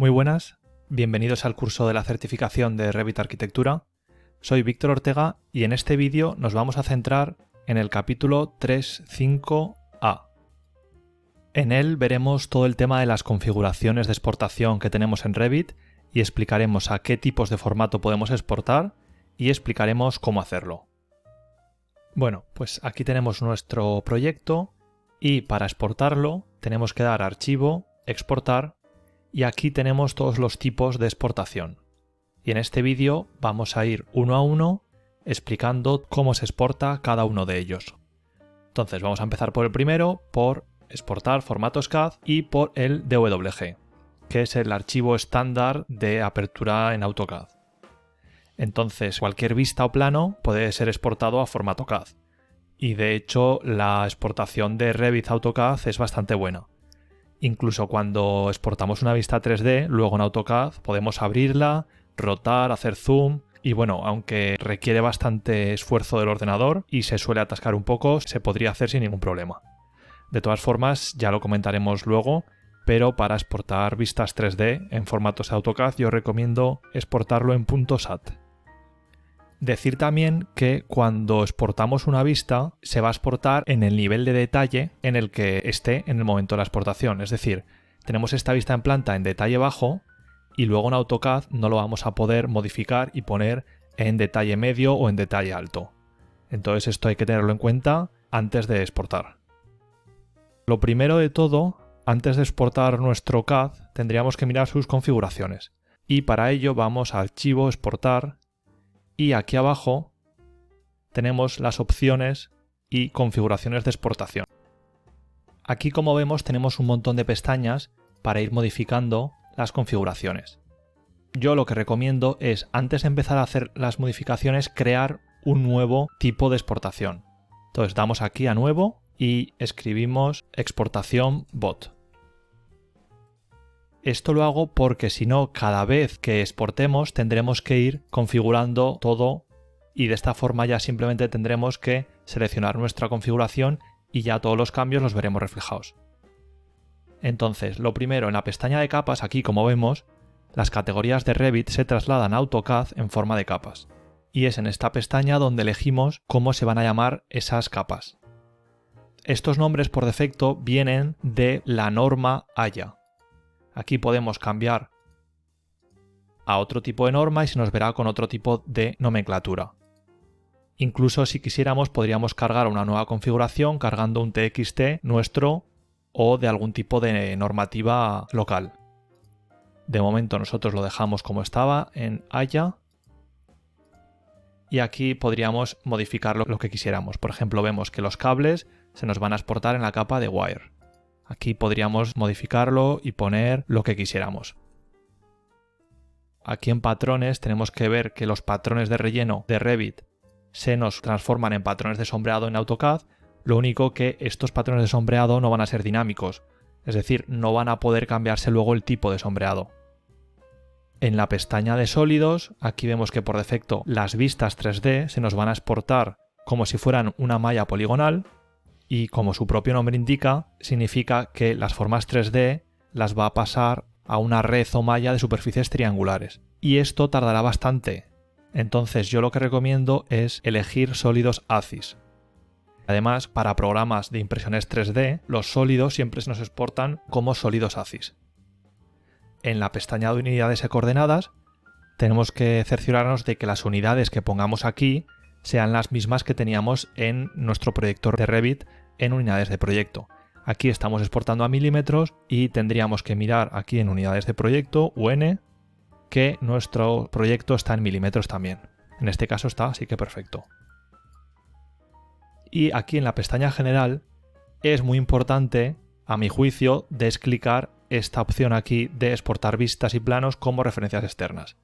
Muy buenas, bienvenidos al curso de la certificación de Revit Arquitectura. Soy Víctor Ortega y en este vídeo nos vamos a centrar en el capítulo 3.5a. En él veremos todo el tema de las configuraciones de exportación que tenemos en Revit y explicaremos a qué tipos de formato podemos exportar y explicaremos cómo hacerlo. Bueno, pues aquí tenemos nuestro proyecto y para exportarlo tenemos que dar Archivo, Exportar y aquí tenemos todos los tipos de exportación. Y en este vídeo vamos a ir uno a uno explicando cómo se exporta cada uno de ellos. Entonces vamos a empezar por el primero, por exportar formatos CAD y por el DWG, que es el archivo estándar de apertura en AutoCAD. Entonces cualquier vista o plano puede ser exportado a formato CAD. Y de hecho la exportación de Revit AutoCAD es bastante buena. Incluso cuando exportamos una vista 3D, luego en AutoCAD podemos abrirla, rotar, hacer zoom y bueno, aunque requiere bastante esfuerzo del ordenador y se suele atascar un poco, se podría hacer sin ningún problema. De todas formas, ya lo comentaremos luego, pero para exportar vistas 3D en formatos AutoCAD yo recomiendo exportarlo en .sat. Decir también que cuando exportamos una vista se va a exportar en el nivel de detalle en el que esté en el momento de la exportación. Es decir, tenemos esta vista en planta en detalle bajo y luego en AutoCAD no lo vamos a poder modificar y poner en detalle medio o en detalle alto. Entonces esto hay que tenerlo en cuenta antes de exportar. Lo primero de todo, antes de exportar nuestro CAD, tendríamos que mirar sus configuraciones. Y para ello vamos a Archivo, Exportar. Y aquí abajo tenemos las opciones y configuraciones de exportación. Aquí, como vemos, tenemos un montón de pestañas para ir modificando las configuraciones. Yo lo que recomiendo es, antes de empezar a hacer las modificaciones, crear un nuevo tipo de exportación. Entonces damos aquí a Nuevo y escribimos Exportación Bot. Esto lo hago porque si no, cada vez que exportemos tendremos que ir configurando todo y de esta forma ya simplemente tendremos que seleccionar nuestra configuración y ya todos los cambios los veremos reflejados. Entonces, lo primero, en la pestaña de capas, aquí como vemos, las categorías de Revit se trasladan a AutoCAD en forma de capas. Y es en esta pestaña donde elegimos cómo se van a llamar esas capas. Estos nombres por defecto vienen de la norma AYA. Aquí podemos cambiar a otro tipo de norma y se nos verá con otro tipo de nomenclatura. Incluso si quisiéramos podríamos cargar una nueva configuración cargando un TXT nuestro o de algún tipo de normativa local. De momento nosotros lo dejamos como estaba en AYA y aquí podríamos modificar lo que quisiéramos. Por ejemplo, vemos que los cables se nos van a exportar en la capa de Wire. Aquí podríamos modificarlo y poner lo que quisiéramos. Aquí en patrones tenemos que ver que los patrones de relleno de Revit se nos transforman en patrones de sombreado en AutoCAD, lo único que estos patrones de sombreado no van a ser dinámicos, es decir, no van a poder cambiarse luego el tipo de sombreado. En la pestaña de sólidos, aquí vemos que por defecto las vistas 3D se nos van a exportar como si fueran una malla poligonal, y como su propio nombre indica, significa que las formas 3D las va a pasar a una red o malla de superficies triangulares. Y esto tardará bastante. Entonces yo lo que recomiendo es elegir sólidos ACIS. Además, para programas de impresiones 3D, los sólidos siempre se nos exportan como sólidos ACIS. En la pestaña de unidades y coordenadas, tenemos que cerciorarnos de que las unidades que pongamos aquí sean las mismas que teníamos en nuestro proyector de Revit en unidades de proyecto. Aquí estamos exportando a milímetros y tendríamos que mirar aquí en unidades de proyecto, UN, que nuestro proyecto está en milímetros también. En este caso está, así que perfecto. Y aquí en la pestaña general es muy importante, a mi juicio, desclicar esta opción aquí de exportar vistas y planos como referencias externas.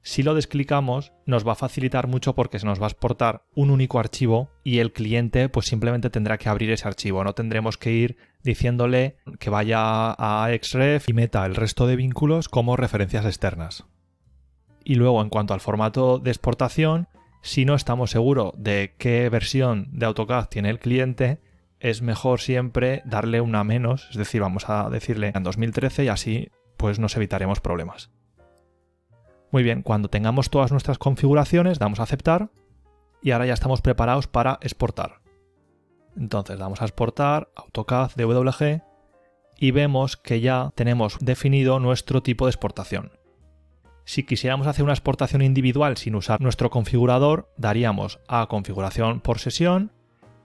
Si lo desclicamos nos va a facilitar mucho porque se nos va a exportar un único archivo y el cliente pues simplemente tendrá que abrir ese archivo. No tendremos que ir diciéndole que vaya a Xref y meta el resto de vínculos como referencias externas. Y luego en cuanto al formato de exportación, si no estamos seguros de qué versión de AutoCAD tiene el cliente, es mejor siempre darle una menos, es decir, vamos a decirle en 2013 y así pues nos evitaremos problemas. Muy bien, cuando tengamos todas nuestras configuraciones, damos a aceptar y ahora ya estamos preparados para exportar. Entonces damos a exportar, AutoCAD, DWG y vemos que ya tenemos definido nuestro tipo de exportación. Si quisiéramos hacer una exportación individual sin usar nuestro configurador, daríamos a configuración por sesión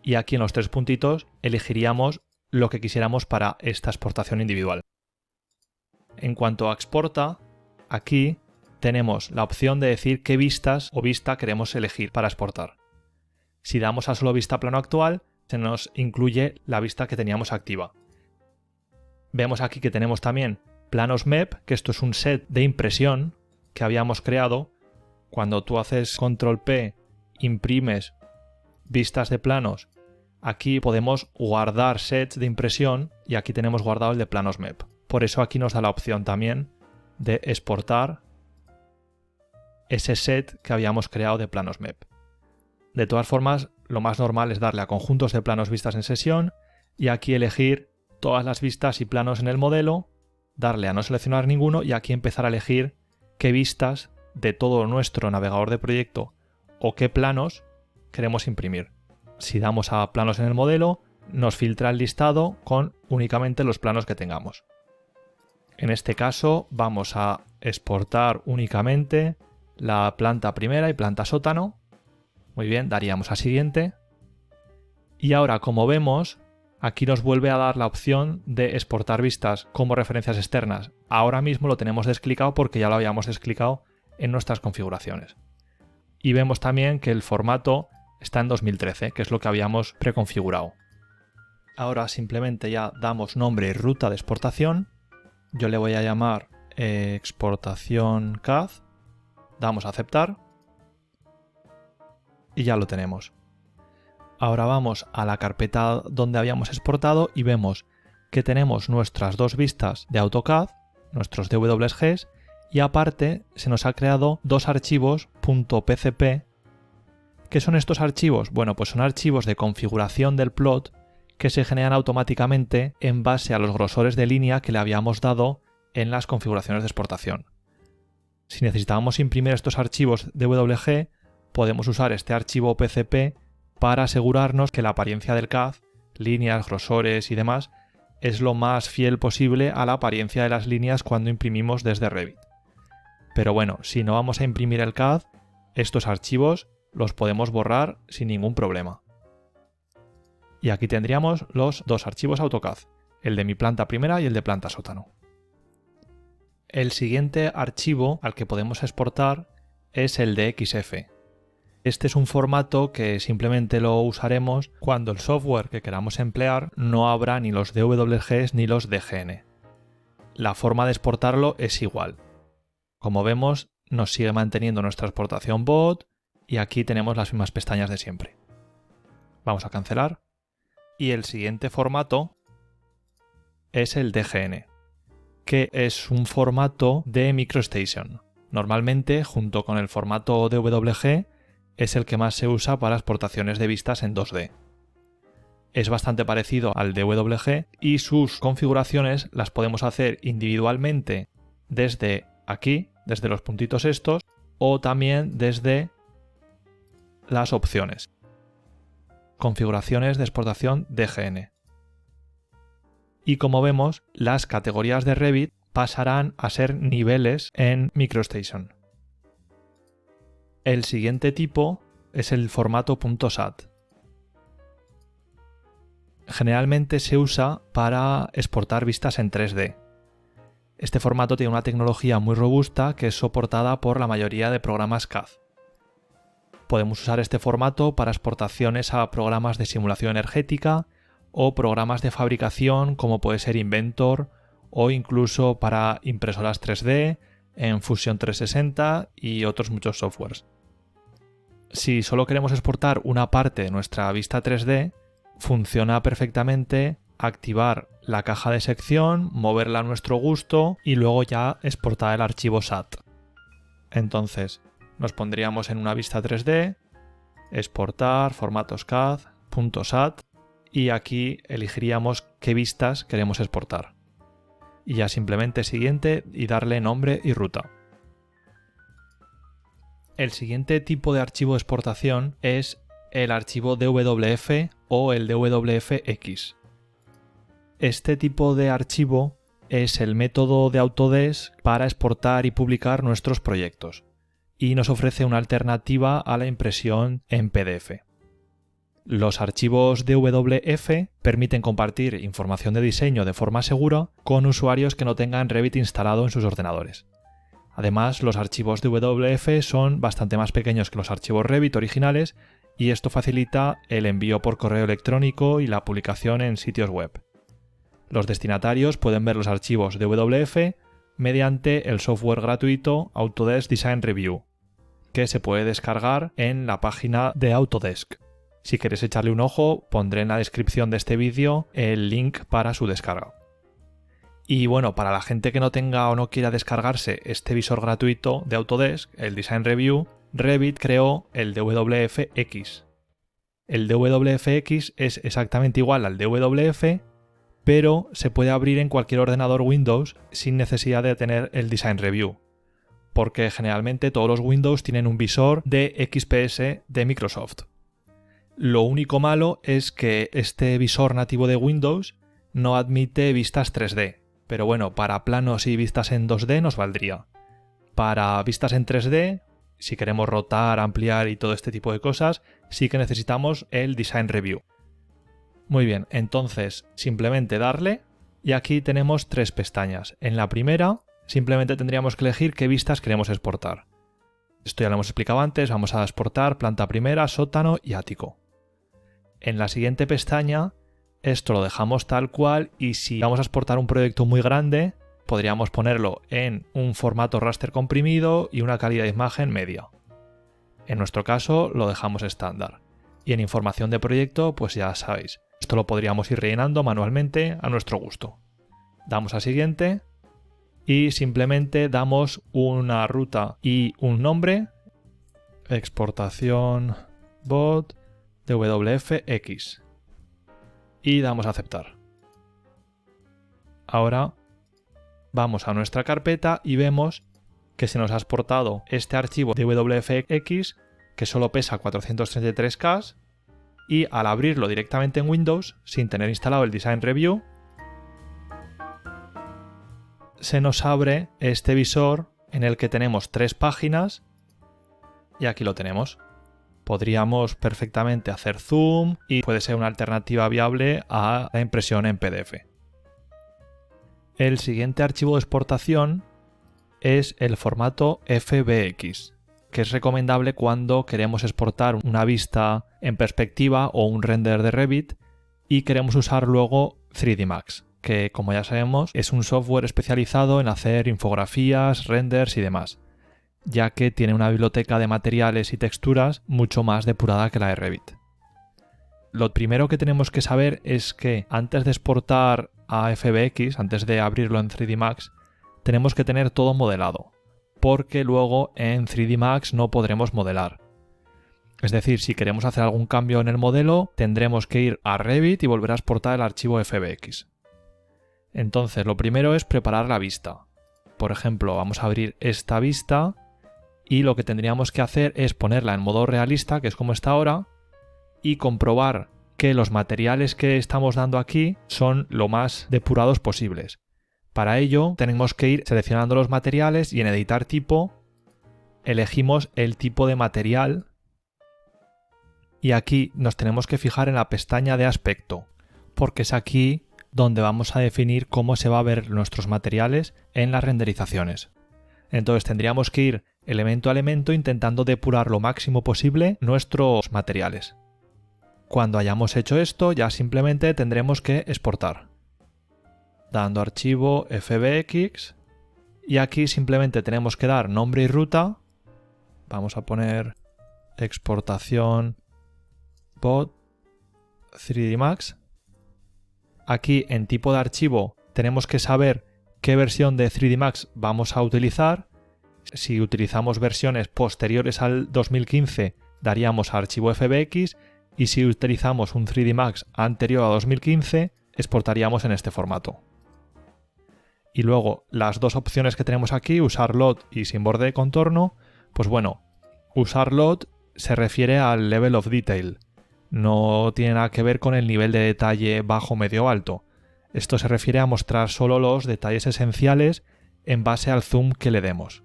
y aquí en los 3 puntitos elegiríamos lo que quisiéramos para esta exportación individual. En cuanto a exporta, aquí tenemos la opción de decir qué vistas o vista queremos elegir para exportar. Si damos a solo vista plano actual, se nos incluye la vista que teníamos activa. Vemos aquí que tenemos también planos MEP, que esto es un set de impresión que habíamos creado. Cuando tú haces control P, imprimes vistas de planos, aquí podemos guardar sets de impresión y aquí tenemos guardado el de planos MEP. Por eso aquí nos da la opción también de exportar ese set que habíamos creado de planos MEP. De todas formas, lo más normal es darle a conjuntos de planos vistas en sesión y aquí elegir todas las vistas y planos en el modelo, darle a no seleccionar ninguno y aquí empezar a elegir qué vistas de todo nuestro navegador de proyecto o qué planos queremos imprimir. Si damos a planos en el modelo, nos filtra el listado con únicamente los planos que tengamos. En este caso vamos a exportar únicamente la planta primera y planta sótano. Muy bien, daríamos a siguiente. Y ahora, como vemos, aquí nos vuelve a dar la opción de exportar vistas como referencias externas. Ahora mismo lo tenemos desclicado porque ya lo habíamos desclicado en nuestras configuraciones. Y vemos también que el formato está en 2013, que es lo que habíamos preconfigurado. Ahora simplemente ya damos nombre y ruta de exportación. Yo le voy a llamar exportación CAD. Damos a aceptar. Y ya lo tenemos. Ahora vamos a la carpeta donde habíamos exportado y vemos que tenemos nuestras 2 vistas de AutoCAD, nuestros DWGs, y aparte se nos ha creado 2 archivos .pcp. ¿Qué son estos archivos? Bueno, pues son archivos de configuración del plot que se generan automáticamente en base a los grosores de línea que le habíamos dado en las configuraciones de exportación. Si necesitábamos imprimir estos archivos DWG, podemos usar este archivo PCP para asegurarnos que la apariencia del CAD, líneas, grosores y demás, es lo más fiel posible a la apariencia de las líneas cuando imprimimos desde Revit. Pero bueno, si no vamos a imprimir el CAD, estos archivos los podemos borrar sin ningún problema. Y aquí tendríamos los 2 archivos AutoCAD, el de mi planta primera y el de planta sótano. El siguiente archivo al que podemos exportar es el de XF. Este es un formato que simplemente lo usaremos cuando el software que queramos emplear no abra ni los DWGs ni los DGN. La forma de exportarlo es igual. Como vemos, nos sigue manteniendo nuestra exportación BOD y aquí tenemos las mismas pestañas de siempre. Vamos a cancelar. Y el siguiente formato es el DGN, que es un formato de MicroStation. Normalmente, junto con el formato DWG, es el que más se usa para exportaciones de vistas en 2D. Es bastante parecido al DWG y sus configuraciones las podemos hacer individualmente desde aquí, desde los puntitos estos, o también desde las opciones. Configuraciones de exportación DGN. Y como vemos, las categorías de Revit pasarán a ser niveles en MicroStation. El siguiente tipo es el formato .sat. Generalmente se usa para exportar vistas en 3D. Este formato tiene una tecnología muy robusta que es soportada por la mayoría de programas CAD. Podemos usar este formato para exportaciones a programas de simulación energética o programas de fabricación como puede ser Inventor o incluso para impresoras 3D, en Fusion 360 y otros muchos softwares. Si solo queremos exportar una parte de nuestra vista 3D, funciona perfectamente activar la caja de sección, moverla a nuestro gusto y luego ya exportar el archivo SAT. Entonces, nos pondríamos en una vista 3D, exportar, formatos CAD, .sat y aquí elegiríamos qué vistas queremos exportar. y ya simplemente siguiente y darle nombre y ruta. El siguiente tipo de archivo de exportación es el archivo DWF o el DWFX. Este tipo de archivo es el método de Autodesk para exportar y publicar nuestros proyectos y nos ofrece una alternativa a la impresión en PDF. Los archivos DWF permiten compartir información de diseño de forma segura con usuarios que no tengan Revit instalado en sus ordenadores. Además, los archivos DWF son bastante más pequeños que los archivos Revit originales y esto facilita el envío por correo electrónico y la publicación en sitios web. Los destinatarios pueden ver los archivos DWF mediante el software gratuito Autodesk Design Review, que se puede descargar en la página de Autodesk. Si queréis echarle un ojo, pondré en la descripción de este vídeo el link para su descarga. Y bueno, para la gente que no tenga o no quiera descargarse este visor gratuito de Autodesk, el Design Review, Revit creó el DWFX. El DWFX es exactamente igual al DWF, pero se puede abrir en cualquier ordenador Windows sin necesidad de tener el Design Review, porque generalmente todos los Windows tienen un visor de XPS de Microsoft. Lo único malo es que este visor nativo de Windows no admite vistas 3D, pero bueno, para planos y vistas en 2D nos valdría. Para vistas en 3D, si queremos rotar, ampliar y todo este tipo de cosas, sí que necesitamos el Design Review. Muy bien, entonces simplemente darle y aquí tenemos 3 pestañas. En la primera simplemente tendríamos que elegir qué vistas queremos exportar. Esto ya lo hemos explicado antes, vamos a exportar planta primera, sótano y ático. En la siguiente pestaña esto lo dejamos tal cual y si vamos a exportar un proyecto muy grande podríamos ponerlo en un formato raster comprimido y una calidad de imagen media. En nuestro caso lo dejamos estándar. Y en información de proyecto pues ya sabéis. Esto lo podríamos ir rellenando manualmente a nuestro gusto. Damos a siguiente y simplemente damos una ruta y un nombre. Exportación bot DWFX. Y damos a aceptar. Ahora vamos a nuestra carpeta y vemos que se nos ha exportado este archivo DWFX que solo pesa 433K. Y al abrirlo directamente en Windows, sin tener instalado el Design Review, se nos abre este visor en el que tenemos 3 páginas y aquí lo tenemos. Podríamos perfectamente hacer zoom y puede ser una alternativa viable a la impresión en PDF. El siguiente archivo de exportación es el formato FBX, que es recomendable cuando queremos exportar una vista en perspectiva o un render de Revit y queremos usar luego 3D Max, que como ya sabemos es un software especializado en hacer infografías, renders y demás, ya que tiene una biblioteca de materiales y texturas mucho más depurada que la de Revit. Lo primero que tenemos que saber es que antes de exportar a FBX, antes de abrirlo en 3D Max, tenemos que tener todo modelado, porque luego en 3D Max no podremos modelar. Es decir, si queremos hacer algún cambio en el modelo, tendremos que ir a Revit y volver a exportar el archivo FBX. Entonces, lo primero es preparar la vista. Por ejemplo, vamos a abrir esta vista y lo que tendríamos que hacer es ponerla en modo realista, que es como está ahora, y comprobar que los materiales que estamos dando aquí son lo más depurados posibles. Para ello tenemos que ir seleccionando los materiales y en editar tipo elegimos el tipo de material y aquí nos tenemos que fijar en la pestaña de aspecto porque es aquí donde vamos a definir cómo se va a ver nuestros materiales en las renderizaciones. Entonces tendríamos que ir elemento a elemento intentando depurar lo máximo posible nuestros materiales. Cuando hayamos hecho esto ya simplemente tendremos que exportar. Dando archivo FBX y aquí simplemente tenemos que dar nombre y ruta. Vamos a poner exportación bot 3D Max. Aquí en tipo de archivo tenemos que saber qué versión de 3D Max vamos a utilizar. Si utilizamos versiones posteriores al 2015 daríamos a archivo FBX y si utilizamos un 3D Max anterior a 2015 exportaríamos en este formato. Y luego las dos opciones que tenemos aquí, usar LOD y sin borde de contorno, pues bueno, usar LOD se refiere al level of detail. No tiene nada que ver con el nivel de detalle bajo, medio o alto. Esto se refiere a mostrar solo los detalles esenciales en base al zoom que le demos.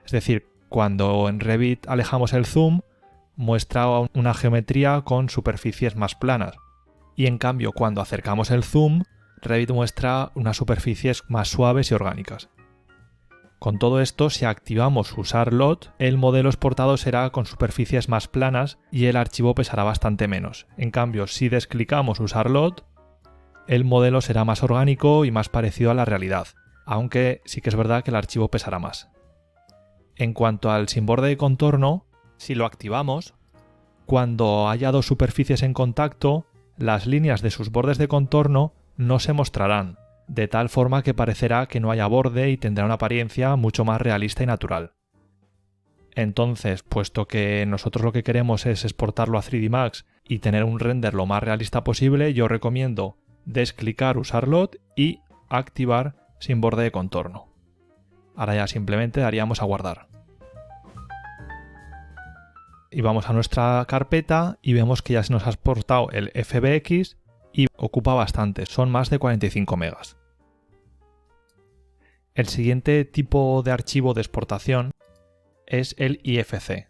Es decir, cuando en Revit alejamos el zoom, muestra una geometría con superficies más planas. Y en cambio, cuando acercamos el zoom, Revit muestra unas superficies más suaves y orgánicas. Con todo esto, si activamos usar LOD, el modelo exportado será con superficies más planas y el archivo pesará bastante menos. En cambio, si desclicamos usar LOD, el modelo será más orgánico y más parecido a la realidad, aunque sí que es verdad que el archivo pesará más. En cuanto al sin borde de contorno, si lo activamos, cuando haya dos superficies en contacto, las líneas de sus bordes de contorno no se mostrarán, de tal forma que parecerá que no haya borde y tendrá una apariencia mucho más realista y natural. Entonces, puesto que nosotros lo que queremos es exportarlo a 3D Max y tener un render lo más realista posible, yo recomiendo desclicar usar LOD y activar sin borde de contorno. Ahora ya simplemente daríamos a guardar. Y vamos a nuestra carpeta y vemos que ya se nos ha exportado el FBX y ocupa bastante, son más de 45 megas. El siguiente tipo de archivo de exportación es el IFC.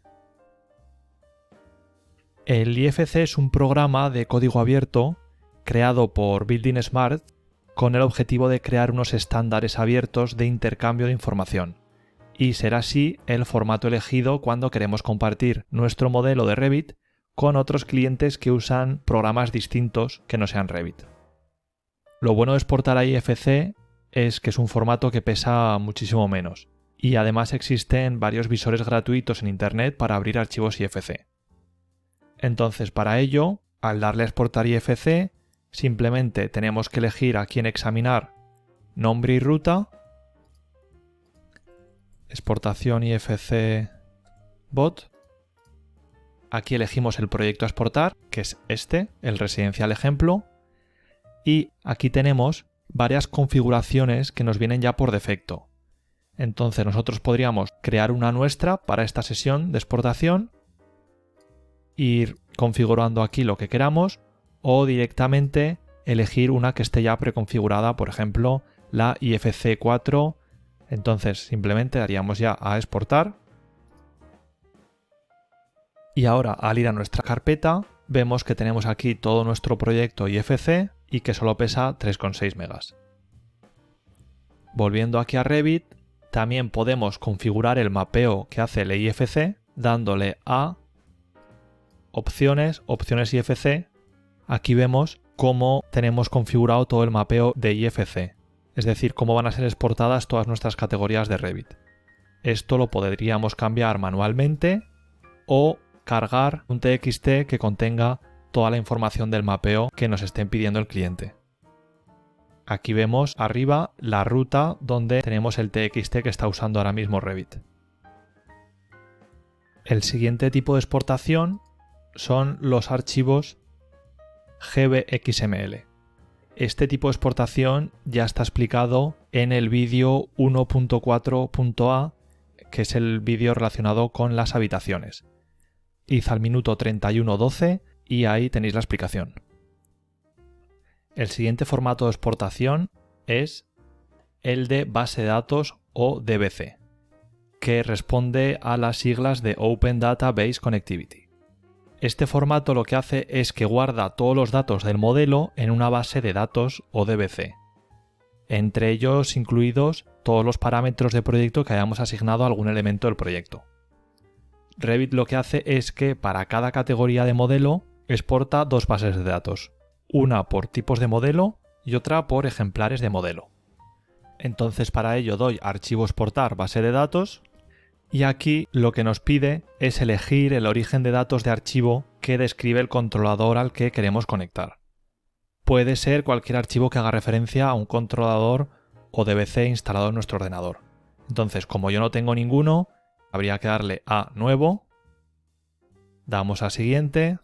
El IFC es un programa de código abierto creado por Building Smart con el objetivo de crear unos estándares abiertos de intercambio de información, y será así el formato elegido cuando queremos compartir nuestro modelo de Revit con otros clientes que usan programas distintos que no sean Revit. Lo bueno de exportar a IFC es que es un formato que pesa muchísimo menos, y además existen varios visores gratuitos en Internet para abrir archivos IFC. Entonces, para ello, al darle a exportar IFC, simplemente tenemos que elegir aquí en examinar nombre y ruta, exportación IFC bot. Aquí elegimos el proyecto a exportar, que es este, el residencial ejemplo, y aquí tenemos varias configuraciones que nos vienen ya por defecto. Entonces nosotros podríamos crear una nuestra para esta sesión de exportación, ir configurando aquí lo que queramos o directamente elegir una que esté ya preconfigurada, por ejemplo la IFC 4. Entonces simplemente daríamos ya a exportar. Y ahora, al ir a nuestra carpeta, vemos que tenemos aquí todo nuestro proyecto IFC y que solo pesa 3,6 megas. Volviendo aquí a Revit, también podemos configurar el mapeo que hace el IFC dándole a opciones IFC. Aquí vemos cómo tenemos configurado todo el mapeo de IFC, es decir, cómo van a ser exportadas todas nuestras categorías de Revit. Esto lo podríamos cambiar manualmente o cargar un TXT que contenga toda la información del mapeo que nos estén pidiendo el cliente. Aquí vemos arriba la ruta donde tenemos el TXT que está usando ahora mismo Revit. El siguiente tipo de exportación son los archivos GBXML. Este tipo de exportación ya está explicado en el vídeo 1.4.a, que es el vídeo relacionado con las habitaciones. Id al minuto 31:12 y ahí tenéis la explicación. El siguiente formato de exportación es el de base de datos o DBC, que responde a las siglas de Open Database Connectivity. Este formato lo que hace es que guarda todos los datos del modelo en una base de datos o DBC, entre ellos incluidos todos los parámetros de proyecto que hayamos asignado a algún elemento del proyecto. Revit lo que hace es que para cada categoría de modelo exporta dos bases de datos, una por tipos de modelo y otra por ejemplares de modelo. Entonces para ello doy archivo exportar base de datos y aquí lo que nos pide es elegir el origen de datos de archivo que describe el controlador al que queremos conectar. Puede ser cualquier archivo que haga referencia a un controlador o DBC instalado en nuestro ordenador. Entonces, como yo no tengo ninguno, habría que darle a nuevo, damos a siguiente,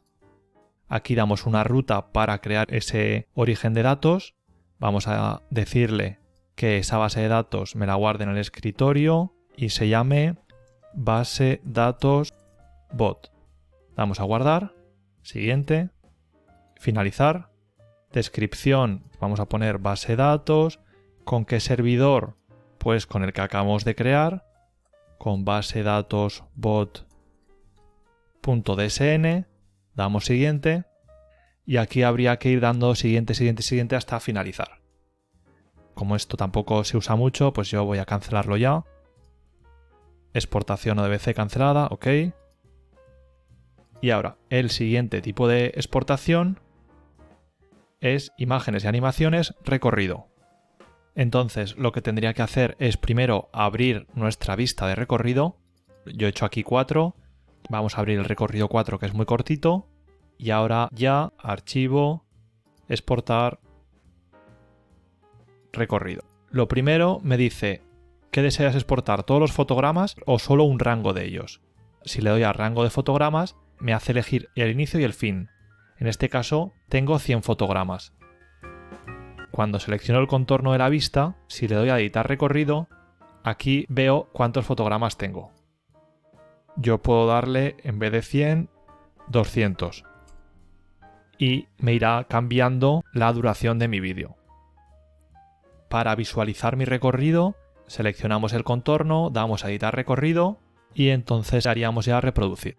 aquí damos una ruta para crear ese origen de datos, vamos a decirle que esa base de datos me la guarde en el escritorio y se llame base datos bot. Damos a guardar, siguiente, finalizar, descripción, vamos a poner base de datos, ¿con qué servidor? Pues con el que acabamos de crear, con base datos bot.dsn, damos siguiente y aquí habría que ir dando siguiente, siguiente, siguiente hasta finalizar. Como esto tampoco se usa mucho, pues yo voy a cancelarlo ya. Exportación ODBC cancelada, ok. Y ahora, el siguiente tipo de exportación es imágenes y animaciones recorrido. Entonces, lo que tendría que hacer es primero abrir nuestra vista de recorrido. Yo he hecho aquí 4. Vamos a abrir el recorrido 4, que es muy cortito. Y ahora ya, archivo, exportar, recorrido. Lo primero me dice, ¿qué deseas exportar? ¿Todos los fotogramas o solo un rango de ellos? Si le doy a rango de fotogramas, me hace elegir el inicio y el fin. En este caso, tengo 100 fotogramas. Cuando selecciono el contorno de la vista, si le doy a editar recorrido, aquí veo cuántos fotogramas tengo. Yo puedo darle, en vez de 100, 200. Y me irá cambiando la duración de mi vídeo. Para visualizar mi recorrido, seleccionamos el contorno, damos a editar recorrido y entonces haríamos ya reproducir.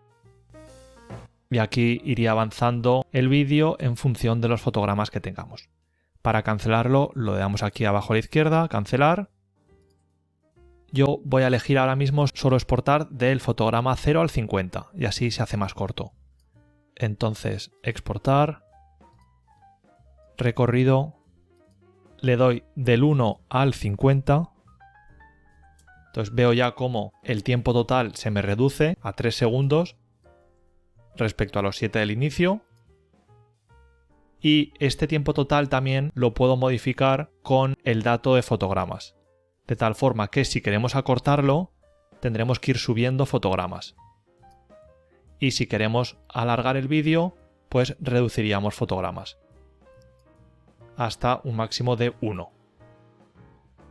Y aquí iría avanzando el vídeo en función de los fotogramas que tengamos. Para cancelarlo, lo damos aquí abajo a la izquierda, cancelar. Yo voy a elegir ahora mismo solo exportar del fotograma 0 al 50 y así se hace más corto. Entonces, exportar, recorrido, le doy del 1 al 50. Entonces veo ya cómo el tiempo total se me reduce a 3 segundos respecto a los 7 del inicio. Y este tiempo total también lo puedo modificar con el dato de fotogramas. De tal forma que si queremos acortarlo, tendremos que ir subiendo fotogramas. Y si queremos alargar el vídeo, pues reduciríamos fotogramas. Hasta un máximo de 1.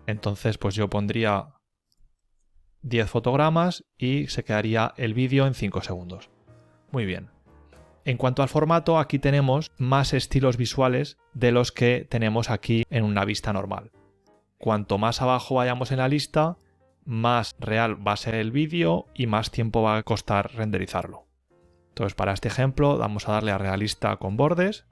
Entonces pues yo pondría 10 fotogramas y se quedaría el vídeo en 5 segundos. Muy bien. En cuanto al formato, aquí tenemos más estilos visuales de los que tenemos aquí en una vista normal. Cuanto más abajo vayamos en la lista, más real va a ser el vídeo y más tiempo va a costar renderizarlo. Entonces, para este ejemplo, vamos a darle a realista con bordes.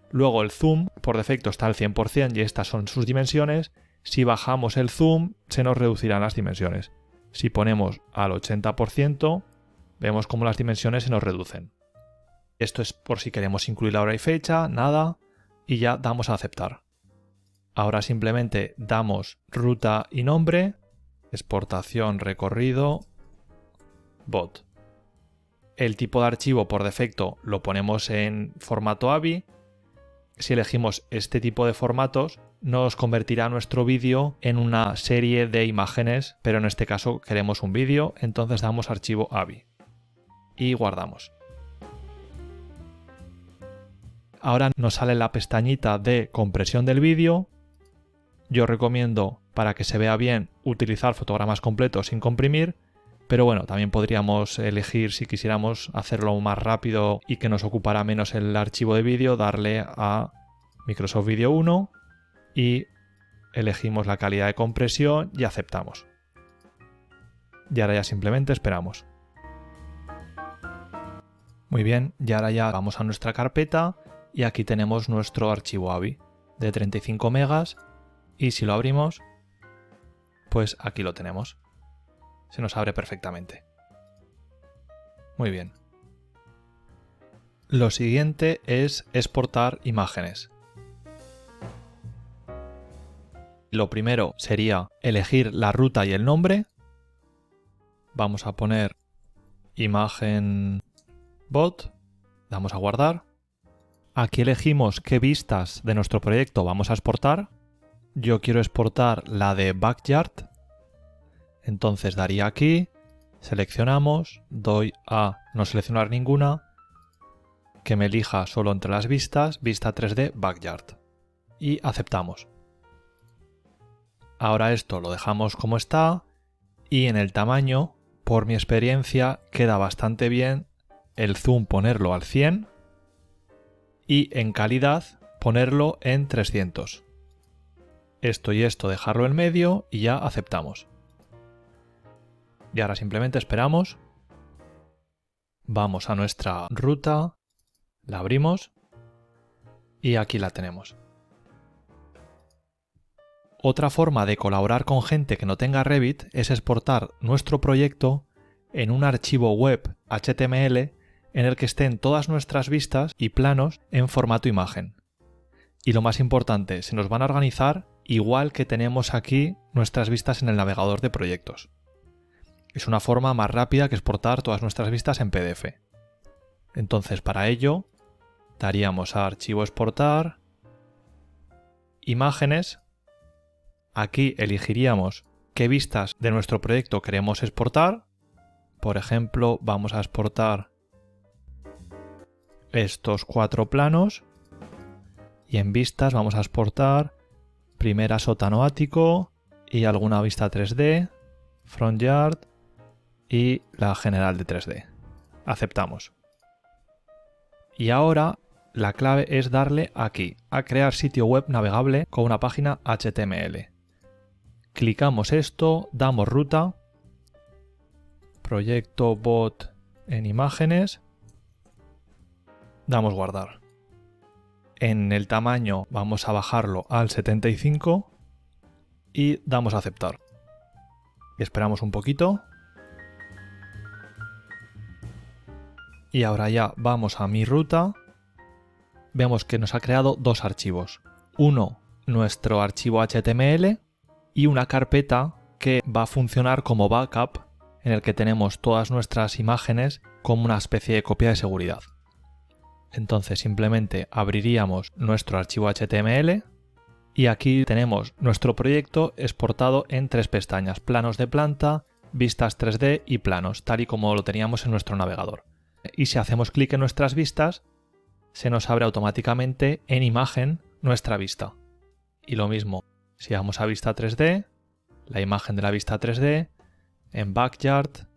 Luego el zoom, por defecto está al 100% y estas son sus dimensiones. Si bajamos el zoom, se nos reducirán las dimensiones. Si ponemos al 80%, vemos cómo las dimensiones se nos reducen. Esto es por si queremos incluir la hora y fecha, nada, y ya damos a aceptar. Ahora simplemente damos ruta y nombre, exportación recorrido, bot. El tipo de archivo por defecto lo ponemos en formato AVI. Si elegimos este tipo de formatos, nos convertirá nuestro vídeo en una serie de imágenes, pero en este caso queremos un vídeo, entonces damos archivo AVI y guardamos. Ahora nos sale la pestañita de compresión del vídeo. Yo recomiendo, para que se vea bien, utilizar fotogramas completos sin comprimir, pero bueno, también podríamos elegir, si quisiéramos hacerlo más rápido y que nos ocupara menos el archivo de vídeo, darle a Microsoft Video 1 y elegimos la calidad de compresión y aceptamos. Y ahora ya simplemente esperamos. Muy bien, y ahora ya vamos a nuestra carpeta y aquí tenemos nuestro archivo AVI de 35 megas y si lo abrimos, pues aquí lo tenemos. Se nos abre perfectamente. Muy bien. Lo siguiente es exportar imágenes. Lo primero sería elegir la ruta y el nombre. Vamos a poner imagen bot. Damos a guardar. Aquí elegimos qué vistas de nuestro proyecto vamos a exportar. Yo quiero exportar la de Backyard. Entonces daría aquí, seleccionamos, doy a no seleccionar ninguna, que me elija solo entre las vistas, vista 3D Backyard. Y aceptamos. Ahora esto lo dejamos como está y en el tamaño, por mi experiencia, queda bastante bien el zoom ponerlo al 100 y en calidad ponerlo en 300. Esto y esto dejarlo en medio y ya aceptamos. Y ahora simplemente esperamos. Vamos a nuestra ruta, la abrimos y aquí la tenemos. Otra forma de colaborar con gente que no tenga Revit es exportar nuestro proyecto en un archivo web HTML en el que estén todas nuestras vistas y planos en formato imagen. Y lo más importante, se nos van a organizar igual que tenemos aquí nuestras vistas en el navegador de proyectos. Es una forma más rápida que exportar todas nuestras vistas en PDF. Entonces, para ello, daríamos a Archivo exportar, Imágenes. Aquí elegiríamos qué vistas de nuestro proyecto queremos exportar. Por ejemplo, vamos a exportar estos 4 planos y en vistas vamos a exportar primera sótano ático y alguna vista 3D, front yard y la general de 3D. Aceptamos. Y ahora la clave es darle aquí, a crear sitio web navegable con una página HTML. Clicamos esto, damos ruta, proyecto bot en imágenes, damos guardar. En el tamaño vamos a bajarlo al 75 y damos a aceptar. Y esperamos un poquito. Y ahora ya vamos a mi ruta. Vemos que nos ha creado 2 archivos. Uno, nuestro archivo HTML y una carpeta que va a funcionar como backup en el que tenemos todas nuestras imágenes como una especie de copia de seguridad. Entonces simplemente abriríamos nuestro archivo HTML y aquí tenemos nuestro proyecto exportado en 3 pestañas: planos de planta, vistas 3D y planos, tal y como lo teníamos en nuestro navegador. Y si hacemos clic en nuestras vistas, se nos abre automáticamente en imagen nuestra vista. Y lo mismo, si vamos a vista 3D, la imagen de la vista 3D, en Backyard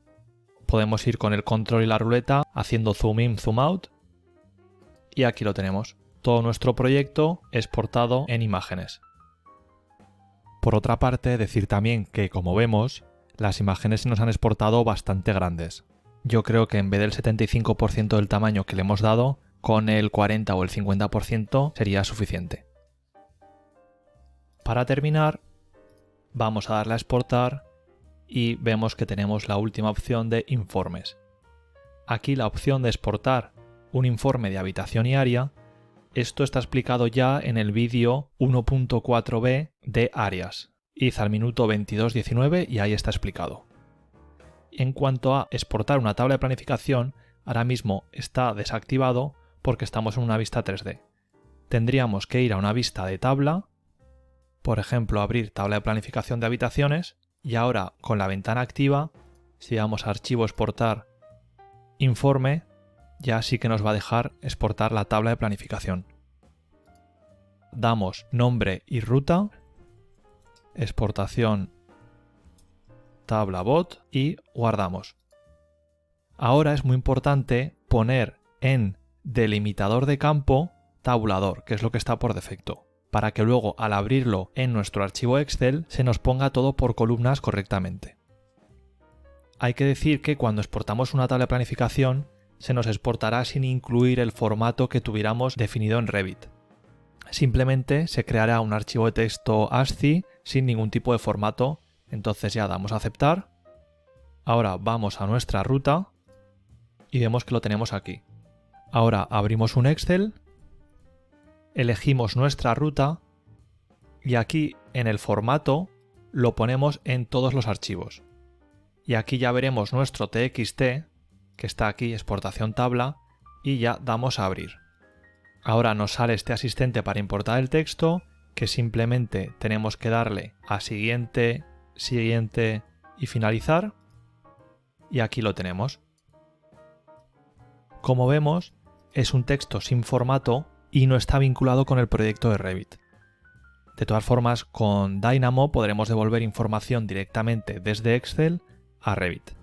podemos ir con el control y la ruleta haciendo zoom in, zoom out y aquí lo tenemos, todo nuestro proyecto exportado en imágenes. Por otra parte, decir también que, como vemos, las imágenes se nos han exportado bastante grandes. Yo creo que en vez del 75% del tamaño que le hemos dado, con el 40 o el 50% sería suficiente. Para terminar, vamos a darle a exportar y vemos que tenemos la última opción de informes. Aquí la opción de exportar un informe de habitación y área, esto está explicado ya en el vídeo 1.4b de áreas. Id al minuto 22:19 y ahí está explicado. En cuanto a exportar una tabla de planificación, ahora mismo está desactivado porque estamos en una vista 3D. Tendríamos que ir a una vista de tabla, por ejemplo, abrir tabla de planificación de habitaciones y ahora con la ventana activa, si vamos a archivo exportar informe, ya sí que nos va a dejar exportar la tabla de planificación. Damos nombre y ruta, exportación tabla bot y guardamos. Ahora es muy importante poner en delimitador de campo tabulador, que es lo que está por defecto, para que luego al abrirlo en nuestro archivo Excel se nos ponga todo por columnas correctamente. Hay que decir que cuando exportamos una tabla de planificación se nos exportará sin incluir el formato que tuviéramos definido en Revit. Simplemente se creará un archivo de texto ASCII sin ningún tipo de formato, entonces ya damos a aceptar. Ahora vamos a nuestra ruta y vemos que lo tenemos aquí. Ahora abrimos un Excel, elegimos nuestra ruta y aquí en el formato lo ponemos en todos los archivos. Y aquí ya veremos nuestro TXT, que está aquí, exportación tabla, y ya damos a abrir. Ahora nos sale este asistente para importar el texto, que simplemente tenemos que darle a siguiente, siguiente y finalizar. Y aquí lo tenemos. Como vemos, es un texto sin formato y no está vinculado con el proyecto de Revit. De todas formas, con Dynamo podremos devolver información directamente desde Excel a Revit.